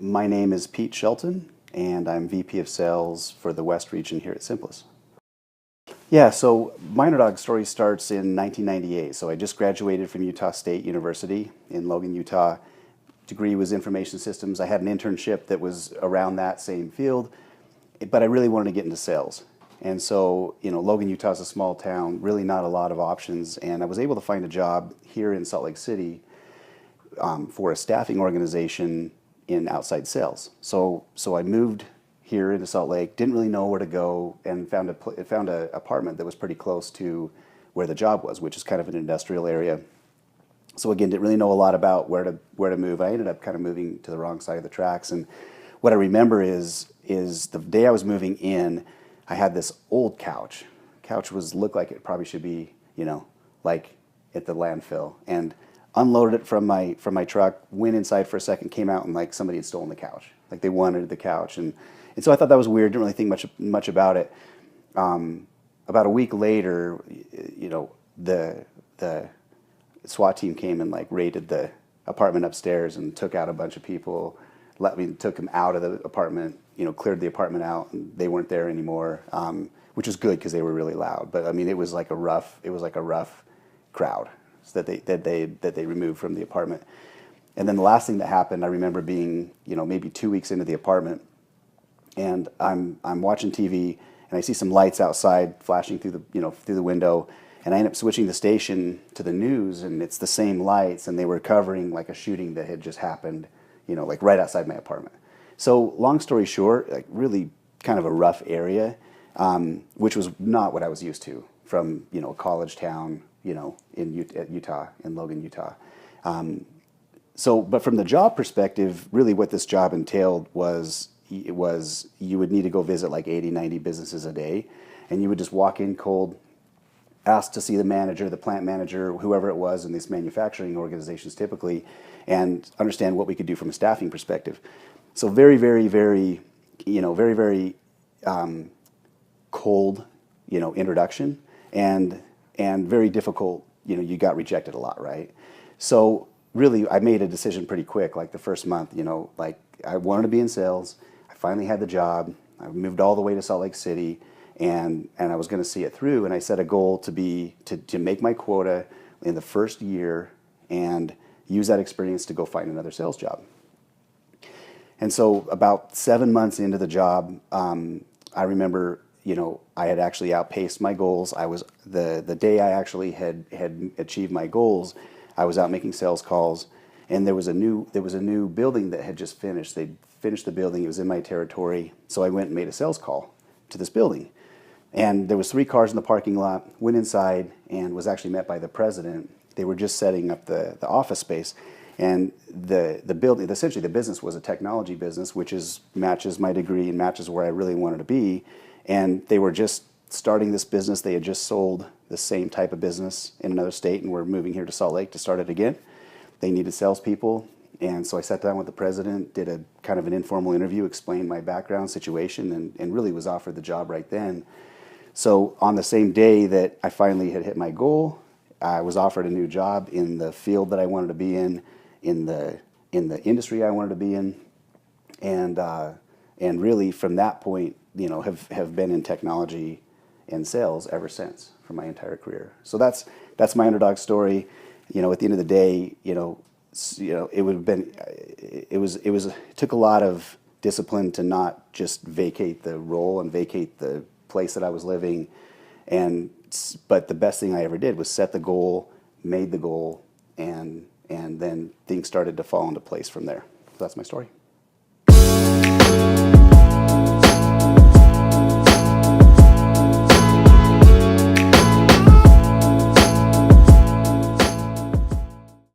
My name is Pete Shelton, and I'm VP of Sales for the West region here at Simplus. Yeah, so my underdog story starts in 1998. So I just graduated from Utah State University in Logan, Utah. Degree was information systems. I had an internship that was around that same field, but I really wanted to get into sales. And so, Logan, Utah is a small town, really not a lot of options. And I was able to find a job here in Salt Lake City for a staffing organization in outside sales. So I moved here into Salt Lake, didn't really know where to go, and found a apartment that was pretty close to where the job was, which is kind of an industrial area. So again, didn't really know a lot about where to move. I ended up kind of moving to the wrong side of the tracks. And what I remember is the day I was moving in, I had this old couch. Couch looked like it probably should be, like at the landfill, and unloaded it from my truck, went inside for a second, came out, and like somebody had stolen the couch. Like they wanted the couch, and so I thought that was weird. Didn't really think much about it. About a week later, the SWAT team came and like raided the apartment upstairs and took out a bunch of people. Took them out of the apartment. Cleared the apartment out, and they weren't there anymore, which was good because they were really loud. But I mean, it was like a rough crowd that they removed from the apartment. And then the last thing that happened, I remember being maybe 2 weeks into the apartment, and I'm watching TV, and I see some lights outside flashing through the window, and I end up switching the station to the news, and it's the same lights, and they were covering like a shooting that had just happened, like right outside my apartment. So long story short, like really kind of a rough area, which was not what I was used to from a college town, in Utah, in Logan, Utah. But from the job perspective, really what this job entailed was you would need to go visit like 80, 90 businesses a day, and you would just walk in cold, ask to see the manager, the plant manager, whoever it was in these manufacturing organizations typically, and understand what we could do from a staffing perspective. So very, very, very, very, very cold, introduction, and very difficult. You got rejected a lot, right? So really, I made a decision pretty quick. Like the first month, like I wanted to be in sales. I finally had the job. I moved all the way to Salt Lake City, and I was going to see it through. And I set a goal to make my quota in the first year and use that experience to go find another sales job. And so about 7 months into the job, I remember, I had actually outpaced my goals. I was the day I actually had achieved my goals, I was out making sales calls, and there was a new building that had just finished. They'd finished the building. It was in my territory, so I went and made a sales call to this building. And there was 3 cars in the parking lot. Went inside and was actually met by the president. They were just setting up the office space. And the building, essentially the business was a technology business, which matches my degree and matches where I really wanted to be. And they were just starting this business. They had just sold the same type of business in another state and were moving here to Salt Lake to start it again. They needed salespeople. And so I sat down with the president, did a kind of an informal interview, explained my background situation, and really was offered the job right then. So on the same day that I finally had hit my goal, I was offered a new job in the field that I wanted to be in the industry I wanted to be in, and really from that point, have been in technology and sales ever since for my entire career. So that's my underdog story. At the end of the day, it took a lot of discipline to not just vacate the role and vacate the place that I was living, but the best thing I ever did was set the goal, made the goal, and then things started to fall into place from there. So that's my story.